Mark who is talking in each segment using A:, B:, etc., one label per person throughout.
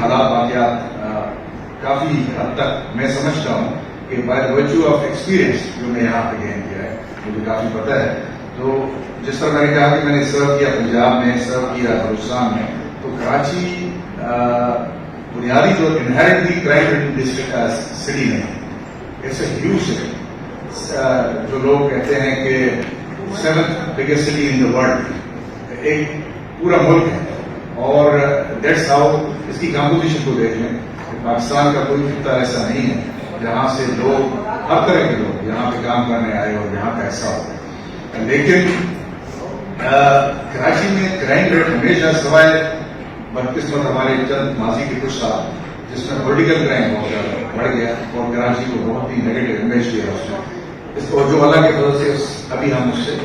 A: حالات واقعات کافی حد تک میں سمجھتا ہوں کہ بائی ورچو آف ایکسپیرئنس جو میں یہاں پہ گین کیا ہے مجھے کافی پتہ ہے. تو جس طرح میں نے کہا کہ میں نے سرو کیا پنجاب میں، سرو کیا بلوچستان میں، تو کراچی بنیادی جو inherently crime return district city نہیں، اٹس اے ہیوج سٹی. جو لوگ کہتے ہیں کہ 7th biggest city in the world, ایک پورا ملک ہے. اور دیٹس ہاؤ اس کی کمپوزیشن کو دیکھ لیں. پاکستان کا کوئی خطہ ایسا نہیں ہے جہاں سے لوگ، ہر طرح کے لوگ یہاں پہ کام کرنے آئے اور یہاں پہ ایسا ہو. لیکن کراچی میں کرائم ریٹ ہمیشہ سوائے بدقسمت ہمارے چند ماضی کے کچھ سال جس میں پولیٹیکل کرائم بہت زیادہ بڑھ گیا اور کراچی کو بہت ہی نیگیٹو امیج دیا اس میں. اس کو جو اللہ کے فضل سے ابھی ہم اس سے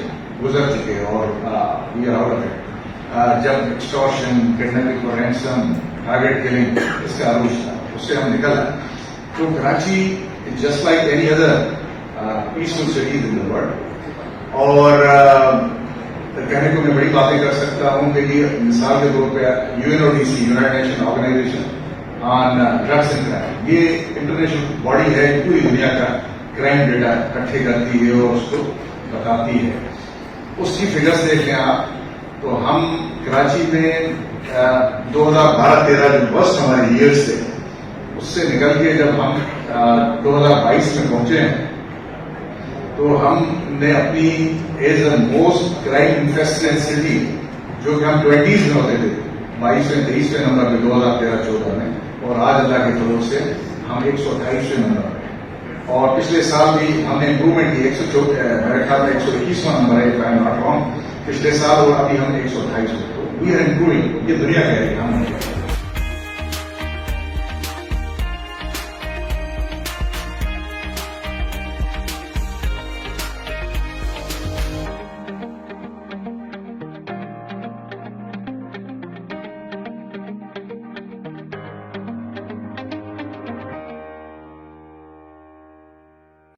A: گزر چکے اور we are out of it. جب extortion, kidnapping for ransom, target killing اس کا عروج تھا، اس سے ہم نکل آئے. تو Karachi just like any other peaceful cities in the world. اور کہنے کو میں بڑی باتیں کر سکتا ہوں کہ یہ مثال کے طور پہ UNODC، united nation organisation on drugs and crime, یہ انٹرنیشنل باڈی ہے، پوری دنیا کا کرائم ڈیٹا اکٹھے کرتی ہے اور اس کو بتاتی ہے. اس کی فگرس دیکھیں آپ تو ہم کراچی میں 2012-13 جو ورسٹ ہمارے ایئرس تھے اس سے نکل کے جب ہم 2022 میں پہنچے ہیں تو ہم نے اپنی as a most crime infested city, جو کہ ہم 20s میں ہوتے تھے 22-23 نمبر پہ 2013-14 میں، اور آج اللہ کے فضل سے ہم 128 نمبر پہ. اور پچھلے سال بھی ہم نے امپروومنٹ کی، میرے خیال میں 121واں نمبر ہے if I am not wrong پچھلے سال، اور ابھی ہم 128 تو وی آر امپروونگ. یہ دنیا کہہ رہی ہے ہم